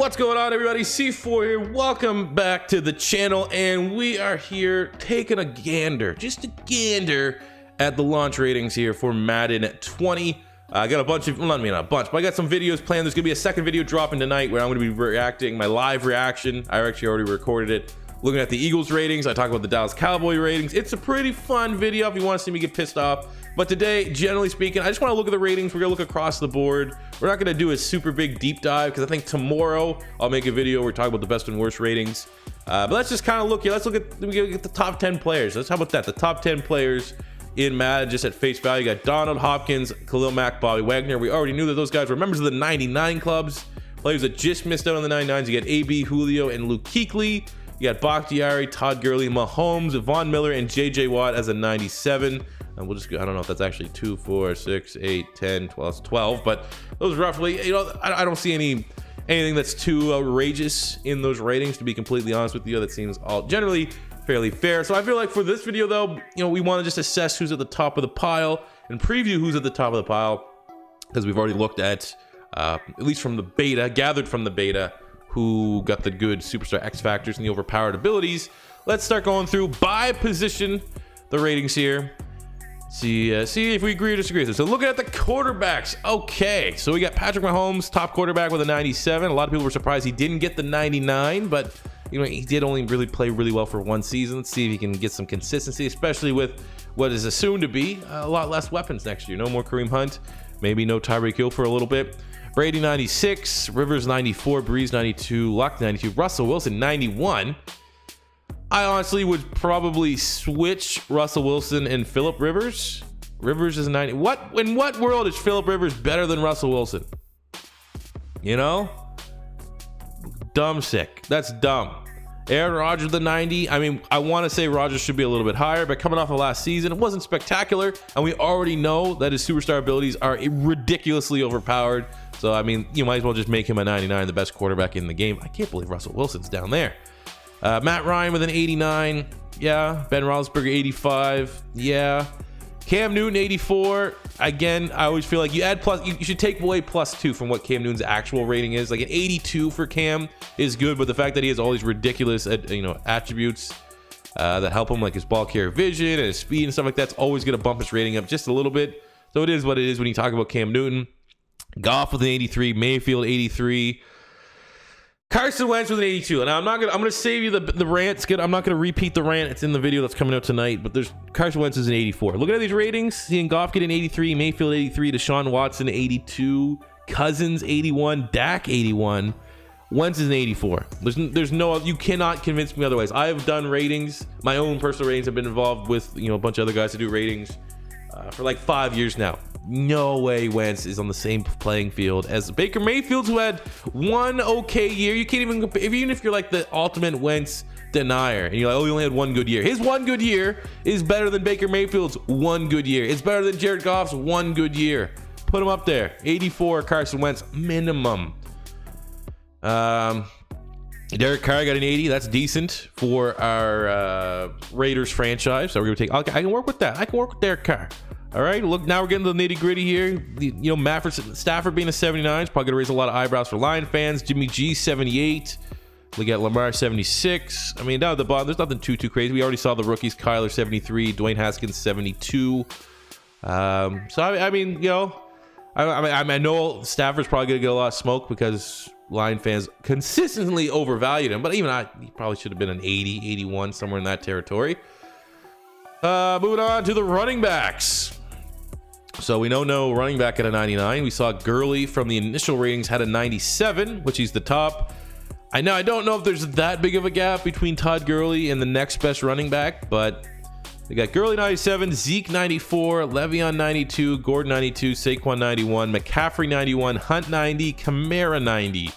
What's going on, everybody? C4 here. Welcome back to the channel, and we are here taking a gander, just a gander at the launch ratings here for Madden 20. I got a bunch of, well, not a bunch, but I got some videos planned. There's gonna be a second video dropping tonight where I'm gonna be reacting, my live reaction. I actually already recorded it, looking at the Eagles ratings. I talk about the Dallas Cowboy ratings. It's a pretty fun video if you want to see me get pissed off. But today, generally speaking, I just want to look at the ratings. We're gonna look across the board. We're not gonna do a super big deep dive because I think tomorrow I'll make a video where we talk about the best and worst ratings. But let's just kind of look here. Let's look at, we get the top 10 players. How about that? The top 10 players in Madden, just at face value. You got Donald, Hopkins, Khalil Mack, Bobby Wagner. We already knew that those guys were members of the 99 clubs. Players that just missed out on the 99s. You got AB, Julio, and Luke Kuechly. You got Bakhtiari, Todd Gurley, Mahomes, Von Miller, and JJ Watt as a 97. And we'll just go, I don't know if that's actually 2, 4, 6, 8, 10, 12, but those roughly, you know, I don't see anything that's too outrageous in those ratings, to be completely honest with you. That seems all generally fairly fair. So I feel like for this video though, you know, we want to just assess who's at the top of the pile and preview who's at the top of the pile, because we've already looked at least from the beta, gathered from the beta, who got the good superstar X factors and the overpowered abilities. Let's start going through by position the ratings here. See if we agree or disagree with this. So looking at the quarterbacks. Okay, so we got Patrick Mahomes, top quarterback with a 97. A lot of people were surprised he didn't get the 99, but you know, he did only really play really well for one season. Let's see if he can get some consistency, especially with what is assumed to be a lot less weapons next year. No more Kareem Hunt, maybe no Tyreek Hill for a little bit. Brady 96, Rivers 94, Breeze 92, Luck 92, Russell Wilson 91. I honestly would probably switch Russell Wilson and Phillip Rivers. Rivers is 90. In what world is Phillip Rivers better than Russell Wilson? You know? Dumb sick. That's dumb. Aaron Rodgers the 90. I mean, I want to say Rodgers should be a little bit higher, but coming off of last season, it wasn't spectacular, and we already know that his superstar abilities are ridiculously overpowered. So I mean, you might as well just make him a 99, the best quarterback in the game. I can't believe Russell Wilson's down there. Matt Ryan with an 89. Yeah. Ben Roethlisberger 85. Yeah. Cam Newton 84. Again, I always feel like you add plus, you should take away +2 from what Cam Newton's actual rating is. Like an 82 for Cam is good, but the fact that he has all these ridiculous attributes that help him, like his ball carrier vision and his speed and stuff like that's always going to bump his rating up just a little bit. So it is what it is when you talk about Cam Newton. Goff with an 83. Mayfield 83. Carson Wentz with an 82, and I'm gonna save you the rant. I'm not gonna repeat the rant. It's in the video that's coming out tonight. But there's Carson Wentz is an 84. Looking at these ratings, seeing Goff get an 83, Mayfield 83, Deshaun Watson 82, Cousins 81, Dak 81, Wentz is an 84. There's no, you cannot convince me otherwise. I have done ratings, my own personal ratings. I've been involved with a bunch of other guys to do ratings for like 5 years now. No way Wentz is on the same playing field as Baker Mayfield, who had one okay year. You can't even compare, even if you're like the ultimate Wentz denier and you're like, oh, he only had one good year. His one good year is better than Baker Mayfield's one good year. It's better than Jared Goff's one good year. Put him up there. 84 Carson Wentz minimum. Derek Carr got an 80. That's decent for our Raiders franchise. So we're gonna take. Okay, I can work with that. I can work with Derek Carr. All right, look, now we're getting to the nitty gritty here. Stafford being a 79 is probably gonna raise a lot of eyebrows for Lion fans. Jimmy G 78. We got Lamar 76. I mean, down at the bottom, there's nothing too crazy. We already saw the rookies. Kyler 73, Dwayne Haskins 72. So I mean, I know Stafford's probably gonna get a lot of smoke because Lion fans consistently overvalued him. But even he probably should have been an 80, 81, somewhere in that territory. Moving on to the running backs. So we know no running back at a 99. We saw Gurley from the initial ratings had a 97, which he's the top. I don't know if there's that big of a gap between Todd Gurley and the next best running back, but they got Gurley 97, Zeke 94, Le'Veon 92, Gordon 92, Saquon 91, McCaffrey 91, Hunt 90, Kamara 90.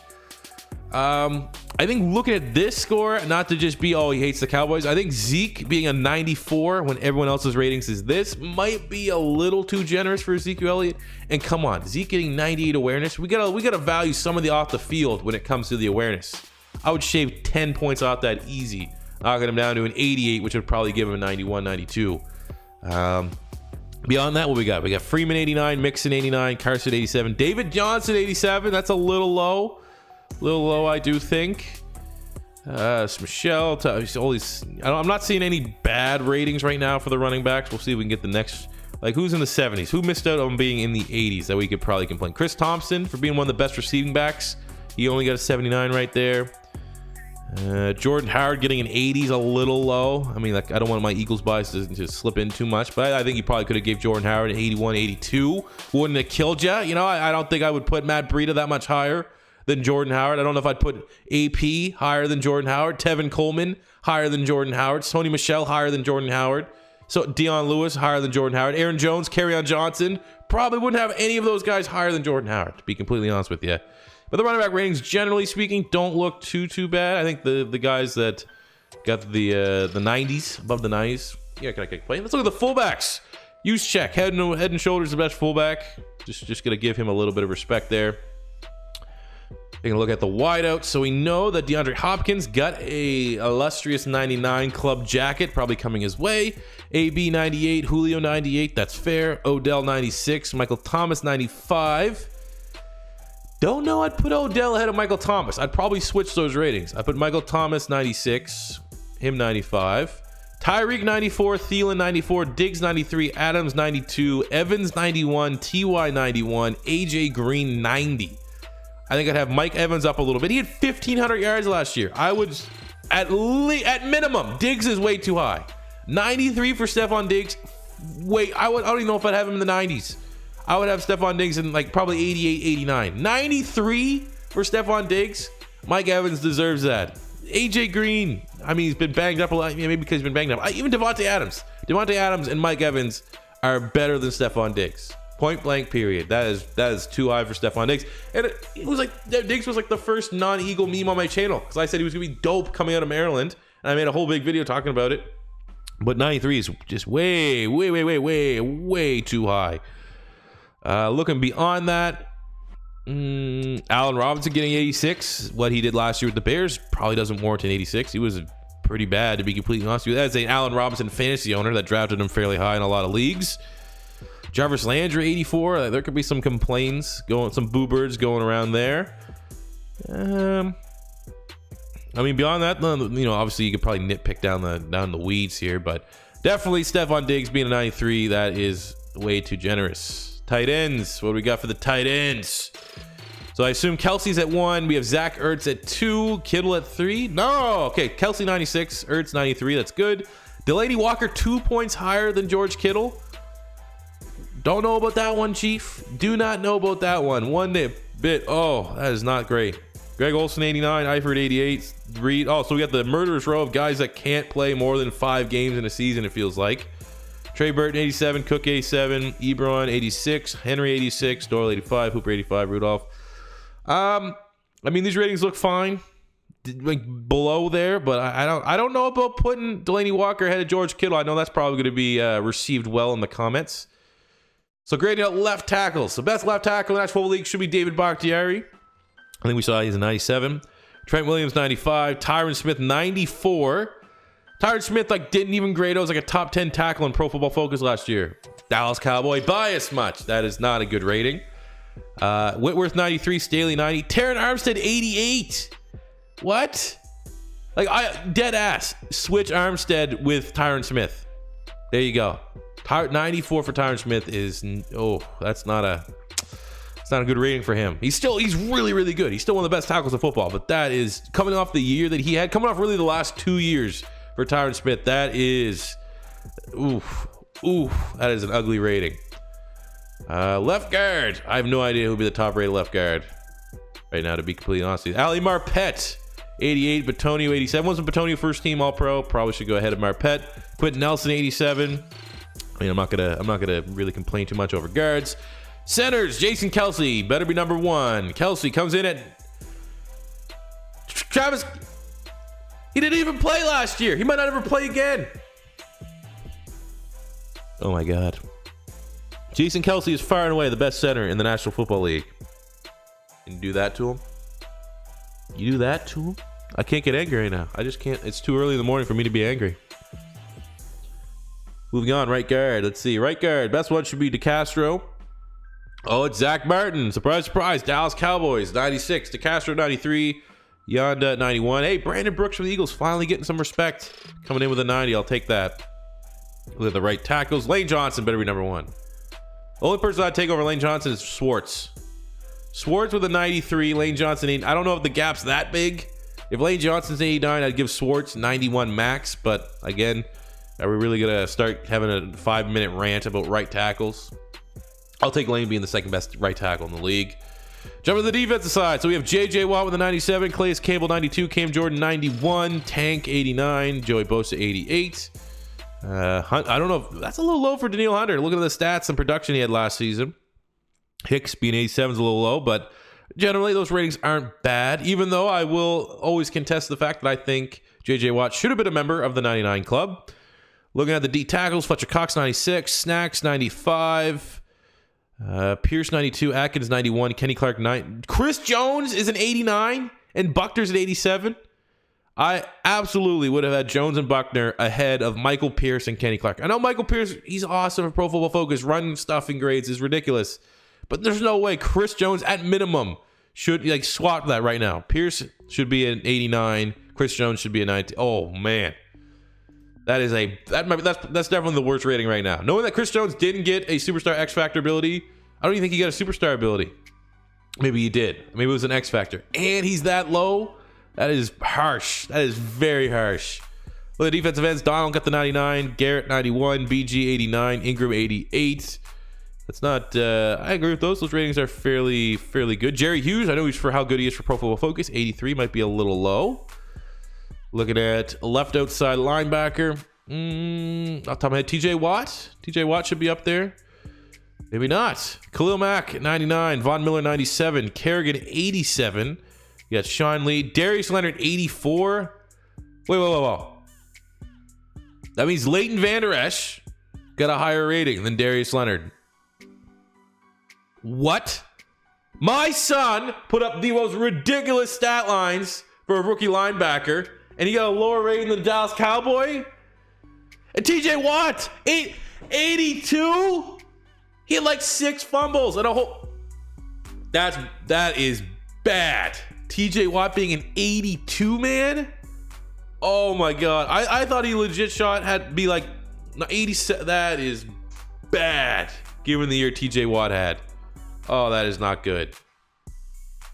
I think looking at this score, not to just be, oh, he hates the Cowboys. I think Zeke being a 94 when everyone else's ratings is this might be a little too generous for Ezekiel Elliott. And come on, Zeke getting 98 awareness. We gotta value some of the off the field when it comes to the awareness. I would shave 10 points off that easy, knocking him down to an 88, which would probably give him a 91, 92. Beyond that, what we got? We got Freeman 89, Mixon 89, Carson 87, David Johnson 87. That's a little low. A little low, I do think. Michelle, all these. I'm not seeing any bad ratings right now for the running backs. We'll see if we can get the next. Like, who's in the 70s? Who missed out on being in the 80s that we could probably complain? Chris Thompson for being one of the best receiving backs. He only got a 79 right there. Jordan Howard getting an 80s, a little low. I mean, like, I don't want my Eagles bias to slip in too much, but I think you probably could have gave Jordan Howard an 81, 82. Wouldn't have killed you. You know, I don't think I would put Matt Breida that much higher than Jordan Howard. I don't know if I'd put AP higher than Jordan Howard, Tevin Coleman higher than Jordan Howard, Sony Michel higher than Jordan Howard, so Deion Lewis higher than Jordan Howard, Aaron Jones, Kerryon Johnson, probably wouldn't have any of those guys higher than Jordan Howard, to be completely honest with you. But the running back ratings, generally speaking, don't look too bad. I think the guys that got the 90s, above the 90s, yeah, can I play? Let's look at the fullbacks. Use check, head and shoulders the best fullback. Just gonna give him a little bit of respect there. Taking a look at the wideouts, so we know that DeAndre Hopkins got a illustrious 99 club jacket, probably coming his way. AB 98, Julio 98, that's fair. Odell 96, Michael Thomas 95. Don't know, I'd put Odell ahead of Michael Thomas. I'd probably switch those ratings. I put Michael Thomas 96, him 95. Tyreek 94, Thielen 94, Diggs 93, Adams 92, Evans 91, TY 91, AJ Green 90. I think I'd have Mike Evans up a little bit. He had 1,500 yards last year. I would, at minimum, Diggs is way too high. 93 for Stephon Diggs. Wait, I don't even know if I'd have him in the 90s. I would have Stephon Diggs in like probably 88, 89. 93 for Stephon Diggs. Mike Evans deserves that. AJ Green, I mean, he's been banged up a lot. Maybe because he's been banged up. Even Devontae Adams and Mike Evans are better than Stephon Diggs. Point blank, period. That is too high for Stephon Diggs. And it was like Diggs was like the first non-Eagle meme on my channel because I said he was gonna be dope coming out of Maryland, and I made a whole big video talking about it. But 93 is just way too high. Looking beyond that, Allen Robinson getting 86. What he did last year with the Bears probably doesn't warrant an 86. He was pretty bad, to be completely honest with you. That's an Allen Robinson fantasy owner that drafted him fairly high in a lot of leagues. Jarvis Landry 84. There could be some complaints going, some boo birds going around there. I mean, beyond that, you know, obviously you could probably nitpick down the weeds here, but definitely Stephon Diggs being a 93, that is way too generous. Tight ends. What do we got for the tight ends? So I assume Kelsey's at 1. We have Zach Ertz at 2. Kittle at 3. No. Okay. Kelsey 96. Ertz 93. That's good. Delaney Walker 2 points higher than George Kittle. Don't know about that one, Chief. Do not know about that one. One bit. Oh, that is not great. Greg Olsen 89. Eifert 88. Reed. Oh, so we got the murderous row of guys that can't play more than 5 games in a season, it feels like. Trey Burton 87, Cook 87, Ebron 86, Henry 86, Doyle 85, Hooper 85, Rudolph. I mean, these ratings look fine, like below there, but I don't know about putting Delaney Walker ahead of George Kittle. I know that's probably going to be received well in the comments. So grading out left tackles. The best left tackle in the National Football League should be David Bakhtiari. I think we saw he's a 97. Trent Williams 95, Tyron Smith 94. Tyron Smith didn't even grade. It was like a top 10 tackle in Pro Football Focus last year. Dallas Cowboy bias much. That is not a good rating. Whitworth 93, Staley 90, Terran Armstead 88. What? Dead ass. Switch Armstead with Tyron Smith. There you go. 94 for Tyron Smith is that's not a good rating for him. He's really, really good. He's still one of the best tackles in football, but that is coming off the year that he had, coming off really the last 2 years for Tyron Smith. That is that is an ugly rating. Left guard. I have no idea who'll be the top rated left guard right now, to be completely honest with you. Ali Marpet 88, Batonio 87. Wasn't Batonio first team All Pro? Probably should go ahead of Marpet. Quentin Nelson 87. I mean, I'm not gonna really complain too much over guards. Centers, Jason Kelsey better be number 1. Kelsey comes in at Travis. He didn't even play last year. He might not ever play again. Oh my God. Jason Kelsey is far and away the best center in the National Football League. And you do that to him? You do that to him? I can't get angry right now. I just can't. It's too early in the morning for me to be angry. Moving on, right guard. Let's see. Right guard. Best one should be DeCastro. Oh, it's Zach Martin. Surprise, surprise. Dallas Cowboys, 96. DeCastro, 93. Yonda, 91. Hey, Brandon Brooks from the Eagles finally getting some respect. Coming in with a 90. I'll take that. Look at the right tackles. Lane Johnson better be number 1. The only person I'd take over Lane Johnson is Schwartz. Schwartz with a 93. Lane Johnson, 80. I don't know if the gap's that big. If Lane Johnson's 89, I'd give Schwartz 91 max. But again, are we really going to start having a 5-minute rant about right tackles? I'll take Lane being the second best right tackle in the league. Jump to the defensive side. So we have J.J. Watt with a 97, Calais Campbell 92, Cam Jordan 91, Tank 89, Joey Bosa 88. I don't know if that's a little low for Daniil Hunter. Look at the stats and production he had last season. Hicks being 87 is a little low, but generally those ratings aren't bad, even though I will always contest the fact that I think J.J. Watt should have been a member of the 99 club. Looking at the D tackles, Fletcher Cox 96, Snacks 95, Pierce 92, Atkins 91, Kenny Clark 9. Chris Jones is an 89 and Buckner's at 87. I absolutely would have had Jones and Buckner ahead of Michael Pierce and Kenny Clark. I know Michael Pierce, he's awesome for Pro Football Focus. Run stuff and grades is ridiculous. But there's no way Chris Jones at minimum should swap that right now. Pierce should be an 89. Chris Jones should be a 90. Oh man. That's definitely the worst rating right now. Knowing that Chris Jones didn't get a superstar X Factor ability, I don't even think he got a superstar ability. Maybe he did. Maybe it was an X Factor. And he's that low? That is harsh. That is very harsh. Well, the defensive ends, Donald got the 99, Garrett 91, BG 89, Ingram 88. That's not, I agree with those. Those ratings are fairly good. Jerry Hughes, I know he's for how good he is for Pro Football Focus. 83 might be a little low. Looking at left outside linebacker. Off the top of my head, TJ Watt. TJ Watt should be up there. Maybe not. Khalil Mack, 99. Von Miller, 97. Kerrigan, 87. You got Sean Lee. Darius Leonard, 84. Wait. That means Leighton Vander Esch got a higher rating than Darius Leonard. What? My son put up the most ridiculous stat lines for a rookie linebacker, and he got a lower rating than the Dallas Cowboy? And TJ Watt, 82? He had 6 fumbles and a whole... That is bad. TJ Watt being an 82, man? Oh my god. I thought he legit shot had to be 87. That is bad, given the year TJ Watt had. Oh, that is not good.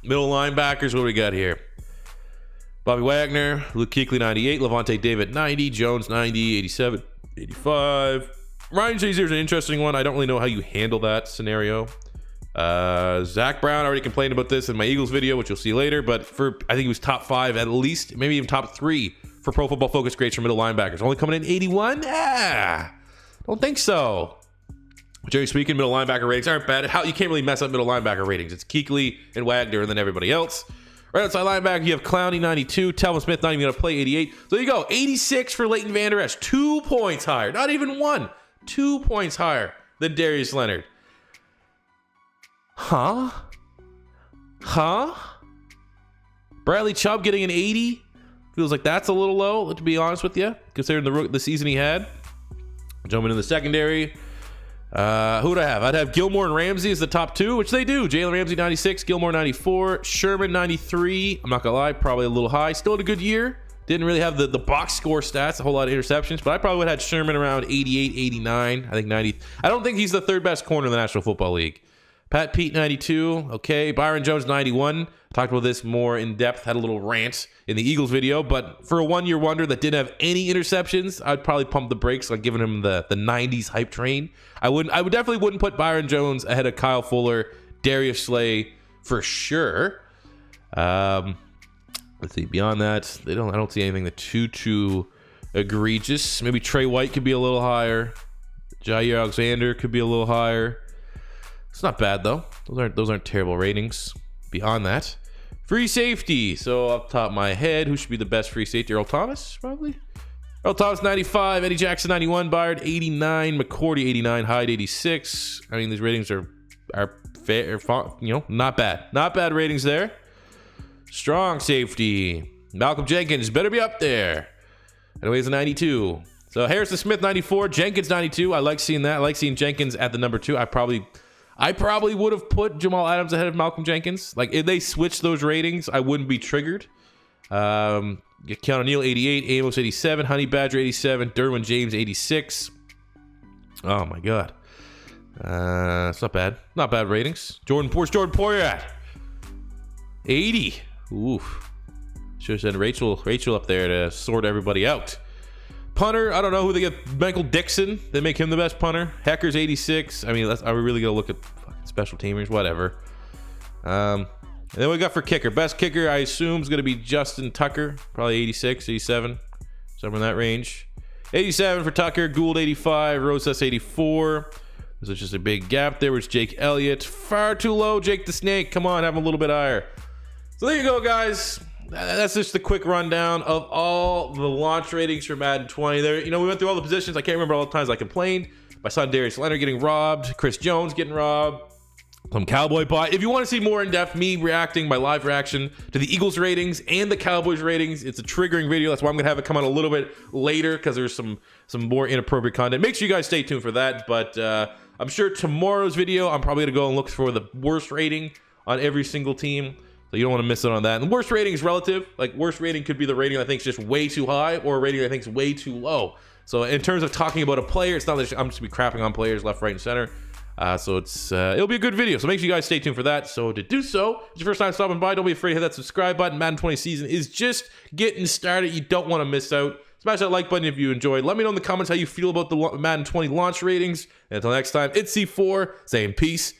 Middle linebackers, what do we got here? Bobby Wagner, Luke Kuechly 98, Levante David 90, Jones 90, 87, 85. Ryan Shazier's an interesting one. I don't really know how you handle that scenario. Zach Brown, I already complained about this in my Eagles video, which you'll see later, but I think he was top 5 at least, maybe even top 3 for Pro Football Focus grades for middle linebackers. Only coming in 81? Don't think so. Jerry speaking, middle linebacker ratings aren't bad. You can't really mess up middle linebacker ratings. It's Kuechly and Wagner and then everybody else. Right outside linebacker, you have Clowney 92, Telvin Smith not even going to play 88. So there you go, 86 for Leighton Vander Esch, 2 points higher, not even 1, 2 points higher than Darius Leonard. Huh? Bradley Chubb getting an 80 feels like that's a little low, to be honest with you, considering the season he had. Jumping in the secondary. Who would I have? I'd have Gilmore and Ramsey as the top 2, which they do. Jalen Ramsey 96, Gilmore 94, Sherman 93. I'm not gonna lie, probably a little high. Still had a good year. Didn't really have the box score stats, a whole lot of interceptions, but I probably would have had Sherman around 88, 89. I think 90. I don't think he's the 3rd best corner in the National Football League. Pat Pete 92. Okay, Byron Jones 91. Talked about this more in depth. Had a little rant in the Eagles video, but for a one-year wonder that didn't have any interceptions, I'd probably pump the brakes, giving him the 90s hype train. I definitely wouldn't put Byron Jones ahead of Kyle Fuller, Darius Slay for sure. Let's see. Beyond that, I don't see anything that too egregious. Maybe Trey White could be a little higher. Jair Alexander could be a little higher. It's not bad though. Those aren't terrible ratings. Beyond that, free safety. So off the top of my head, who should be the best free safety? Earl Thomas, probably. Earl Thomas 95, Eddie Jackson 91, Byard 89, McCourty 89, Hyde 86. I mean, these ratings are fair, not bad. Not bad ratings there. Strong safety. Malcolm Jenkins better be up there. Anyways, a 92. So Harrison Smith 94, Jenkins 92. I like seeing that. I like seeing Jenkins at the number 2. I probably would have put Jamal Adams ahead of Malcolm Jenkins. Like, if they switched those ratings, I wouldn't be triggered. Keanu Neal, 88. Amos, 87. Honey Badger, 87. Derwin James, 86. Oh, my God. It's not bad. Not bad ratings. Jordan Poyer at 80. Oof. Should have sent Rachel up there to sort everybody out. Punter, I don't know who they get. Michael Dixon, they make him the best punter. Hecker's 86. I mean, are we really gonna look at fucking special teamers? Whatever. And then we got for kicker. Best kicker, I assume, is gonna be Justin Tucker, probably 86, 87, somewhere in that range. 87 for Tucker. Gould 85. Rosas 84. There's just a big gap there. Was Jake Elliott far too low? Jake the Snake, come on, have him a little bit higher. So there you go, guys. That's just a quick rundown of all the launch ratings for Madden 20. There, we went through all the positions. I can't remember all the times I complained. My son Darius Leonard getting robbed, Chris Jones getting robbed, some Cowboy bot. If you want to see more in depth, me reacting, my live reaction to the Eagles ratings and the Cowboys ratings, it's a triggering video. That's why I'm gonna have it come out a little bit later because there's some more inappropriate content. Make sure you guys stay tuned for that. But I'm sure tomorrow's video, I'm probably gonna go and look for the worst rating on every single team. So you don't want to miss it on that. And the worst rating is relative. Like, worst rating could be the rating I think is just way too high or a rating I think is way too low. So in terms of talking about a player, it's not that I'm just gonna be crapping on players left, right, and center. So it'll be a good video. So make sure you guys stay tuned for that. So to do so, if it's your first time stopping by, don't be afraid to hit that subscribe button. Madden 20 season is just getting started. You don't want to miss out. Smash that like button if you enjoyed. Let me know in the comments how you feel about the Madden 20 launch ratings. And until next time, it's C4 saying peace